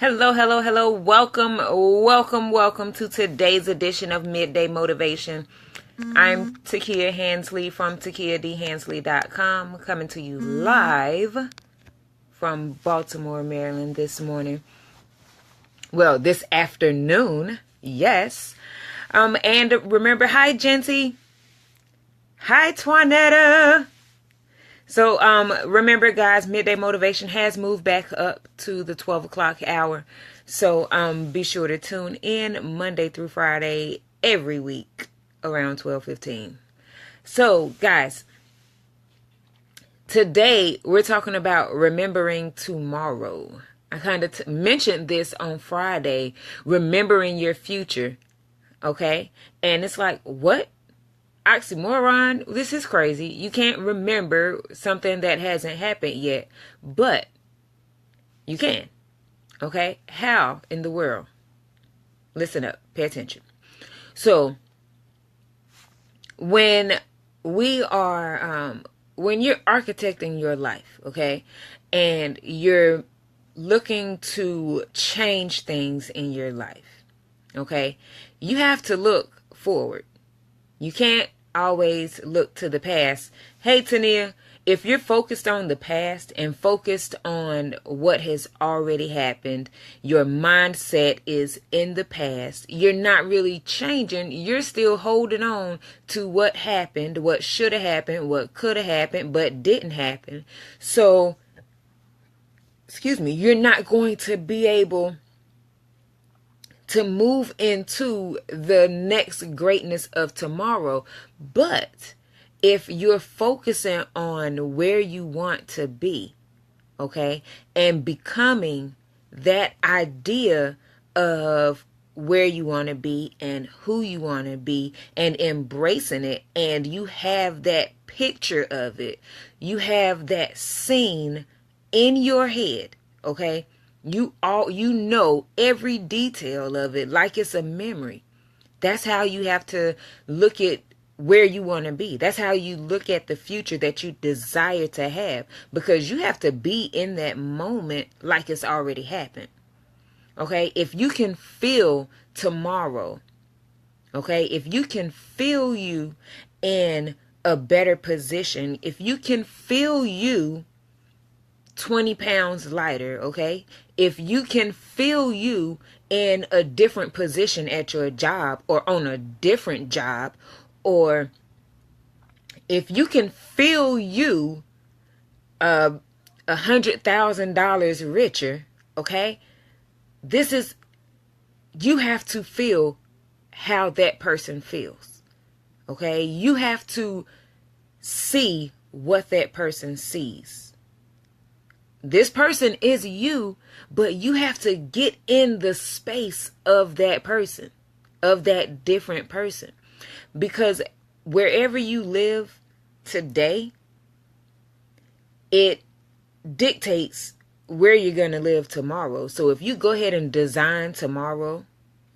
Hello, hello, hello. Welcome, welcome, welcome to today's edition of Midday Motivation. I'm Takia Hansley from TakiaDHansley.com, coming to you live from Baltimore, Maryland this morning. Well, this afternoon, yes. And remember, hi, Genty. Hi, Twanetta. So, remember, guys, Midday Motivation has moved back up to the 12 o'clock hour. So, be sure to tune in Monday through Friday every week around 12:15. So, guys, today we're talking about remembering tomorrow. I kind of mentioned this on Friday, remembering your future. Okay. And it's like, what? Oxymoron, this is crazy. You can't remember something that hasn't happened yet, but you can. Okay? How in the world? Listen up. Pay attention. So, when we are, when you're architecting your life, okay, and you're looking to change things in your life, okay, you have to look forward. You can't always look to the past. Hey, Tania, if you're focused on the past and focused on what has already happened, your mindset is in the past. You're not really changing. You're still holding on to what happened, what should have happened, what could have happened, but didn't happen. So, you're not going to be able to move into the next greatness of tomorrow. But if you're focusing on where you want to be, okay, and becoming that idea of where you want to be and who you want to be and embracing it, and you have that picture of it, you have that scene in your head, okay, you know every detail of it like it's a memory. That's how you have to look at where you want to be. That's how you look at the future that you desire to have, because you have to be in that moment like it's already happened. Okay? If you can feel tomorrow, okay? If you can feel you in a better position, if you can feel you 20 pounds lighter, okay? If you can feel you in a different position at your job or on a different job, or if you can feel you $100,000 richer, okay? You have to feel how that person feels, okay? You have to see what that person sees. This person is you, but you have to get in the space of that person, of that different person. Because wherever you live today, it dictates where you're going to live tomorrow. So if you go ahead and design tomorrow,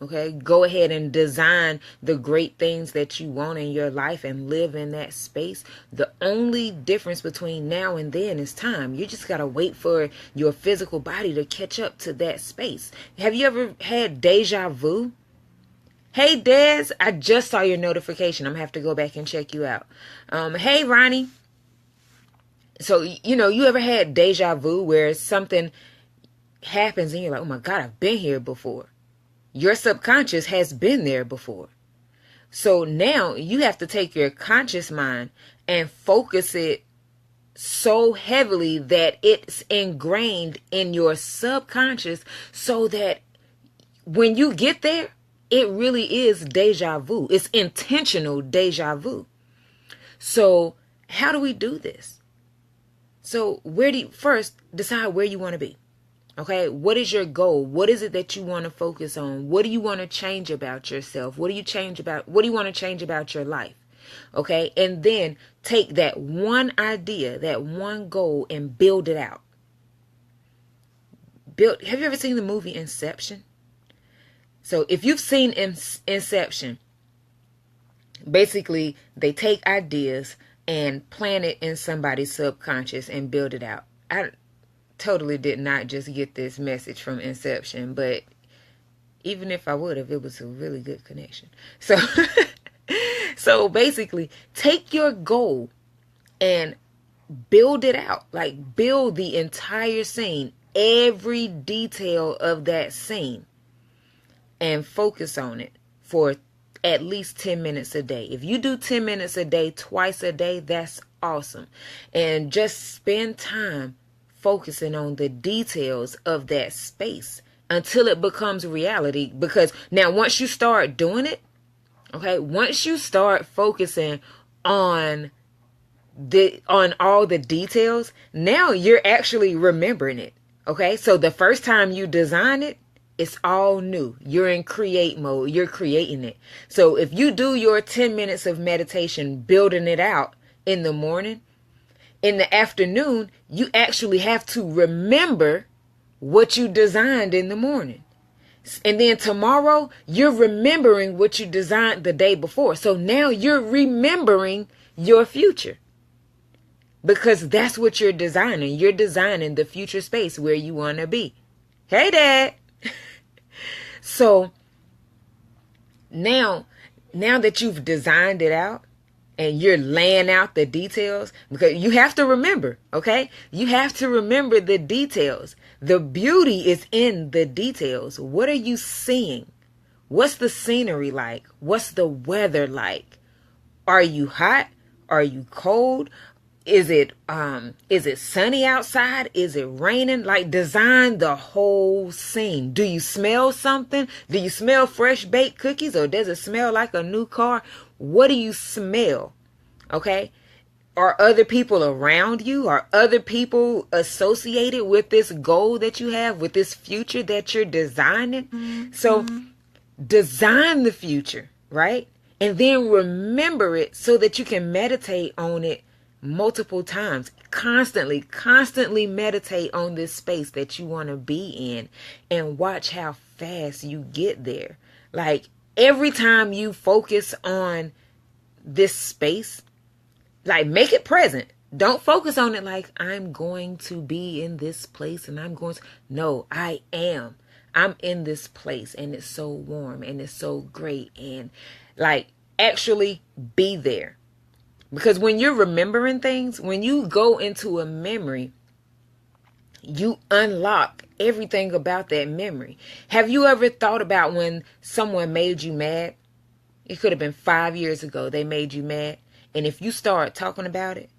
okay, go ahead and design the great things that you want in your life and live in that space. The only difference between now and then is time. You just got to wait for your physical body to catch up to that space. Have you ever had deja vu? Hey, Des, I just saw your notification. I'm going to have to go back and check you out. Hey, Ronnie. So, you ever had deja vu where something happens and you're like, oh my God, I've been here before. Your subconscious has been there before. So now you have to take your conscious mind and focus it so heavily that it's ingrained in your subconscious, so that when you get there, it really is deja vu. It's intentional deja vu. So how do we do this? So first decide where you want to be. Okay, what is your goal? What is it that you want to focus on? What do you want to change about yourself? What do you want to change about your life? Okay, and then take that one idea, that one goal, and build it out. Have you ever seen the movie Inception? So if you've seen Inception, basically they take ideas and plant it in somebody's subconscious and build it out. totally did not just get this message from inception, but even if I would have, it was a really good connection. So, so basically, take your goal and build it out. Like, build the entire scene, every detail of that scene, and focus on it for at least 10 minutes a day. If you do 10 minutes a day, twice a day, that's awesome. And just spend time focusing on the details of that space until it becomes reality. Because now once you start doing it, okay, once you start focusing on all the details, now you're actually remembering it. Okay, so the first time you design it, it's all new. You're in create mode. You're creating it. So if you do your 10 minutes of meditation, building it out in the morning, in the afternoon, you actually have to remember what you designed in the morning. And then tomorrow, you're remembering what you designed the day before. So now you're remembering your future. Because that's what you're designing. You're designing the future space where you want to be. Hey, Dad. So now that you've designed it out and you're laying out the details, because you have to remember, okay? You have to remember the details. The beauty is in the details. What are you seeing? What's the scenery like? What's the weather like? Are you hot? Are you cold? Is it sunny outside? Is it raining? Like, design the whole scene. Do you smell something? Do you smell fresh baked cookies, or does it smell like a new car? What do you smell? Okay? Are other people around you? Are other people associated with this goal that you have, with this future that you're designing? Mm-hmm. So design the future, right? And then remember it so that you can meditate on it multiple times. Constantly meditate on this space that you want to be in, and watch how fast you get there. Like, every time you focus on this space, like, make it present. Don't focus on it like, I'm going to be in this place and I'm going to. No, I am. I'm in this place and it's so warm and it's so great. And like, actually be there. Because when you're remembering things, when you go into a memory, you unlock everything about that memory. Have you ever thought about when someone made you mad? It could have been 5 years ago they made you mad. And if you start talking about it,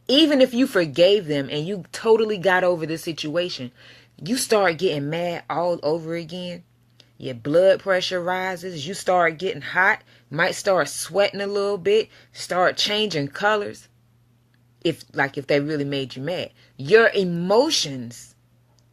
even if you forgave them and you totally got over the situation, you start getting mad all over again. Your blood pressure rises. You start getting hot. Might start sweating a little bit. Start changing colors. If they really made you mad. Your emotions,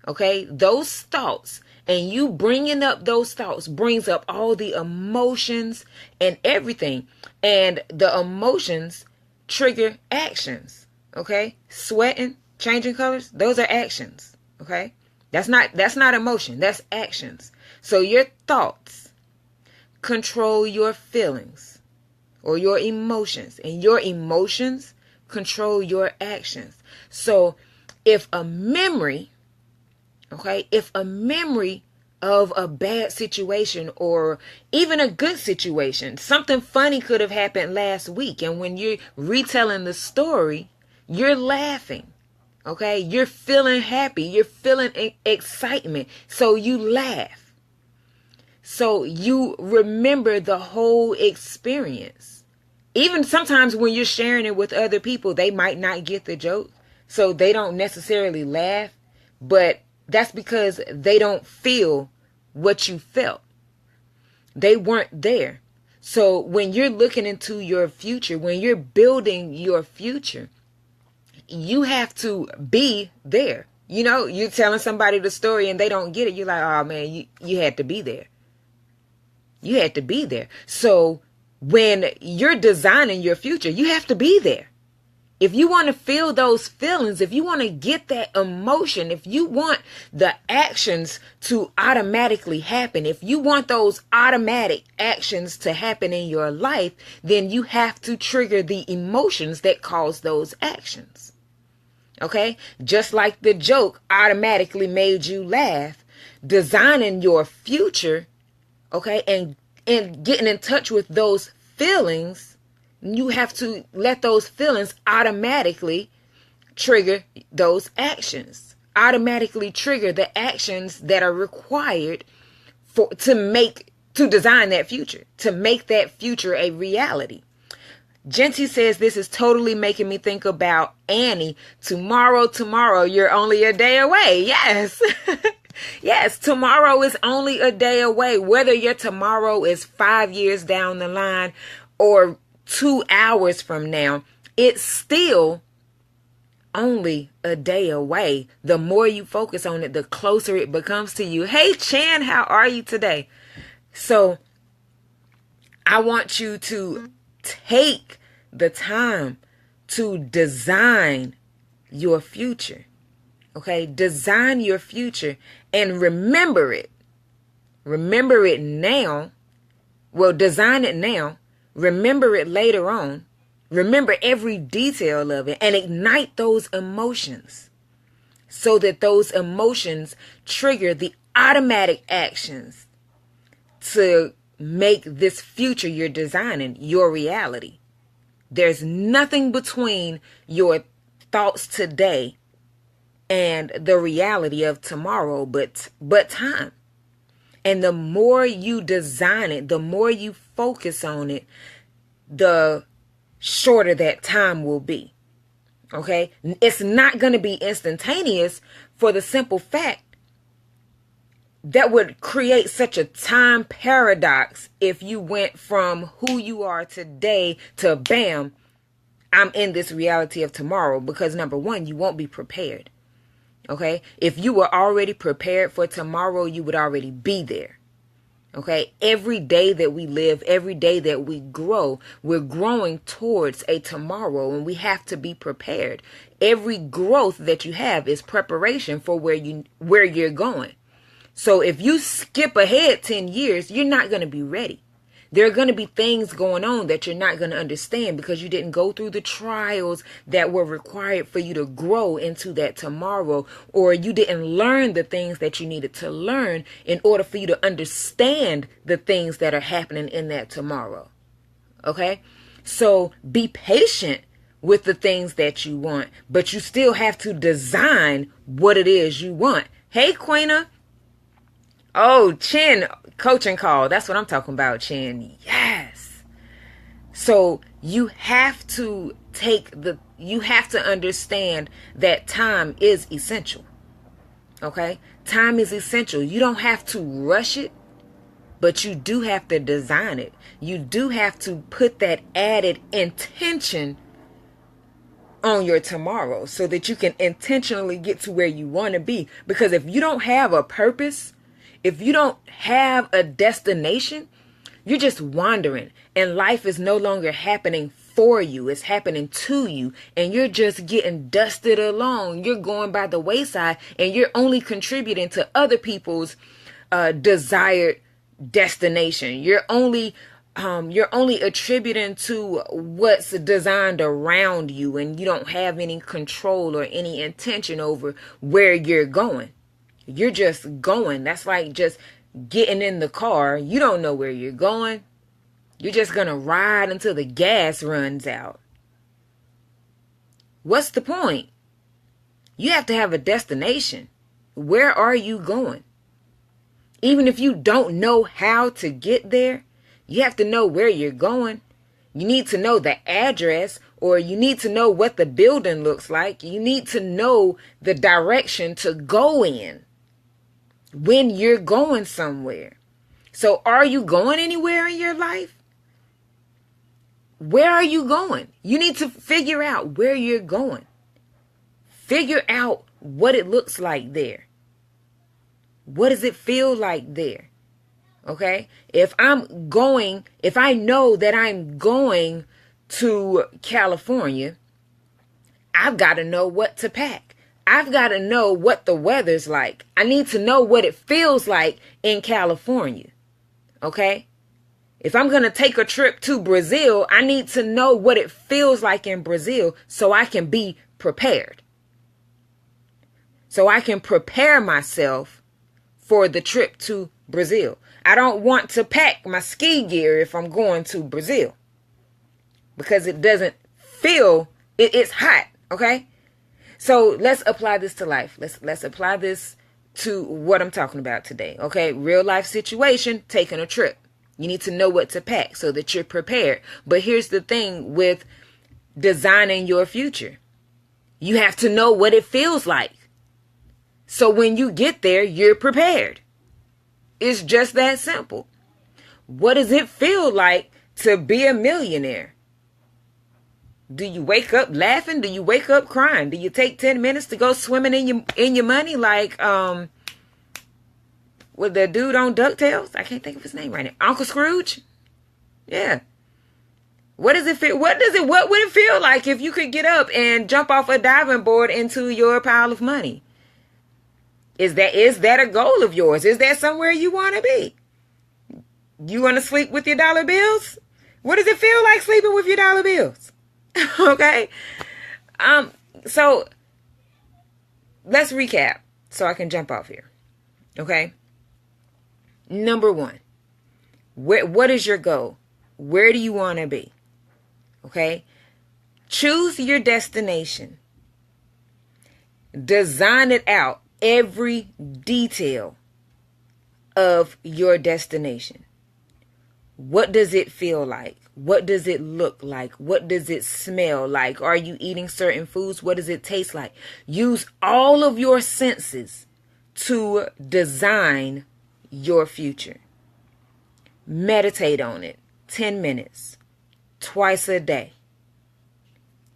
okay, those thoughts, and you bringing up those thoughts brings up all the emotions and everything. And the emotions trigger actions, okay? Sweating, changing colors, those are actions, okay? That's not emotion, that's actions. So your thoughts control your feelings or your emotions, and your emotions control your actions. So if a memory of a bad situation, or even a good situation, something funny could have happened last week, and when you're retelling the story, you're laughing. Okay, you're feeling happy, you're feeling excitement, so you laugh. So you remember the whole experience. Even sometimes when you're sharing it with other people, they might not get the joke, so they don't necessarily laugh, but that's because they don't feel what you felt. They weren't there. So when you're looking into your future, when you're building your future, you have to be there. You know, you're telling somebody the story and they don't get it. You're like, oh man, you had to be there. You had to be there. So when you're designing your future, you have to be there. If you want to feel those feelings, if you want to get that emotion, if you want the actions to automatically happen, if you want those automatic actions to happen in your life, then you have to trigger the emotions that cause those actions. Okay? Just like the joke automatically made you laugh, designing your future, okay, and getting in touch with those feelings, you have to let those feelings automatically trigger those actions. Automatically trigger the actions that are required to design that future, to make that future a reality. Genty says, this is totally making me think about Annie. Tomorrow, you're only a day away. Yes. Yes, tomorrow is only a day away. Whether your tomorrow is 5 years down the line or 2 hours from now, it's still only a day away. The more you focus on it, the closer it becomes to you. Hey, Chan, how are you today? So I want you to take the time to design your future. Okay? Design your future and remember it. Remember it now. Well, design it now. Remember it later on. Remember every detail of it and ignite those emotions so that those emotions trigger the automatic actions to make this future you're designing your reality. There's nothing between your thoughts today and the reality of tomorrow but time. And the more you design it, the more you focus on it, the shorter that time will be. Okay? It's not going to be instantaneous for the simple fact that would create such a time paradox if you went from who you are today to bam, I'm in this reality of tomorrow. Because number one, you won't be prepared. Okay? If you were already prepared for tomorrow, you would already be there. Okay? Every day that we live, every day that we grow, we're growing towards a tomorrow, and we have to be prepared. Every growth that you have is preparation for where you're going. So if you skip ahead 10 years, you're not going to be ready. There are going to be things going on that you're not going to understand because you didn't go through the trials that were required for you to grow into that tomorrow, or you didn't learn the things that you needed to learn in order for you to understand the things that are happening in that tomorrow. Okay? So be patient with the things that you want, but you still have to design what it is you want. Hey, Queena. Oh, Chin, coaching call. That's what I'm talking about, Chin. Yes. So you have to understand that time is essential. Okay? Time is essential. You don't have to rush it, but you do have to design it. You do have to put that added intention on your tomorrow so that you can intentionally get to where you want to be. Because if you don't have a purpose, if you don't have a destination, you're just wandering, and life is no longer happening for you. It's happening to you, and you're just getting dusted along. You're going by the wayside, and you're only contributing to other people's desired destination. You're only attributing to what's designed around you, and you don't have any control or any intention over where you're going. You're just going. That's like just getting in the car. You don't know where you're going. You're just going to ride until the gas runs out. What's the point? You have to have a destination. Where are you going? Even if you don't know how to get there, you have to know where you're going. You need to know the address, or you need to know what the building looks like. You need to know the direction to go in when you're going somewhere. So are you going anywhere in your life? Where are you going? You need to figure out where you're going. Figure out what it looks like there. What does it feel like there? Okay? If I know that I'm going to California, I've got to know what to pack. I've got to know what the weather's like. I need to know what it feels like in California. Okay? If I'm going to take a trip to Brazil, I need to know what it feels like in Brazil so I can be prepared. so I can prepare myself for the trip to Brazil. I don't want to pack my ski gear if I'm going to Brazil because it doesn't feel, it's hot, okay? So let's apply this to life. Let's apply this to what I'm talking about today, okay? Real life situation, taking a trip. You need to know what to pack so that you're prepared. But here's the thing with designing your future. You have to know what it feels like. So when you get there, you're prepared. It's just that simple. What does it feel like to be a millionaire? Do you wake up laughing? Do you wake up crying? Do you take 10 minutes to go swimming in your money like with the dude on DuckTales? I can't think of his name right now. Uncle Scrooge? Yeah. What does it feel? What would it feel like if you could get up and jump off a diving board into your pile of money? Is that a goal of yours? Is that somewhere you want to be? You want to sleep with your dollar bills? What does it feel like sleeping with your dollar bills? Okay. So let's recap so I can jump off here. Okay. Number one, what is your goal? Where do you want to be? Okay. Choose your destination. Design it out, every detail of your destination. What does it feel like? What does it look like? What does it smell like? Are you eating certain foods? What does it taste like? Use all of your senses to design your future. Meditate on it 10 minutes, twice a day.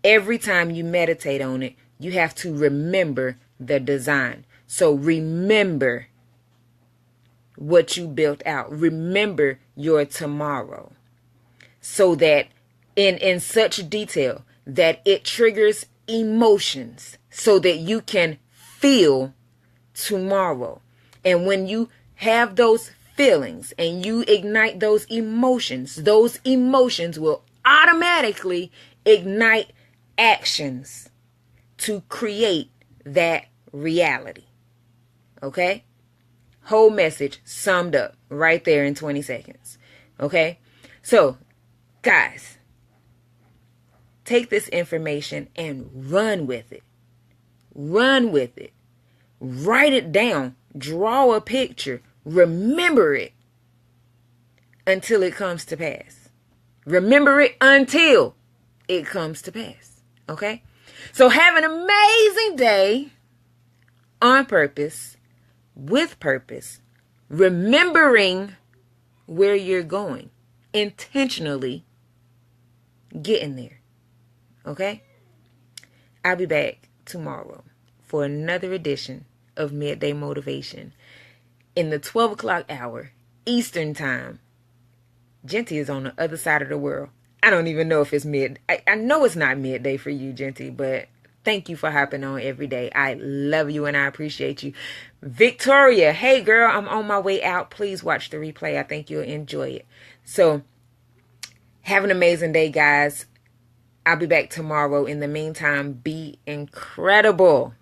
Every time you meditate on it, you have to remember the design. So remember what you built out. Remember your tomorrow. So that in such detail that it triggers emotions so that you can feel tomorrow. And when you have those feelings and you ignite those emotions will automatically ignite actions to create that reality. Okay? Whole message summed up right there in 20 seconds. Okay? So, guys, take this information and run with it. Run with it. Write it down. Draw a picture. Remember it until it comes to pass. Remember it until it comes to pass. Okay? So have an amazing day on purpose, with purpose, remembering where you're going, intentionally getting there. Okay? I'll be back tomorrow for another edition of Midday Motivation in the 12 o'clock hour Eastern Time. Genty is on the other side of the world. I don't even know if it's I know it's not midday for you, Genty, but thank you for hopping on every day. I love you and I appreciate you. Victoria, hey girl, I'm on my way out. Please watch the replay. I think you'll enjoy it. So have an amazing day, guys. I'll be back tomorrow. In the meantime, be incredible.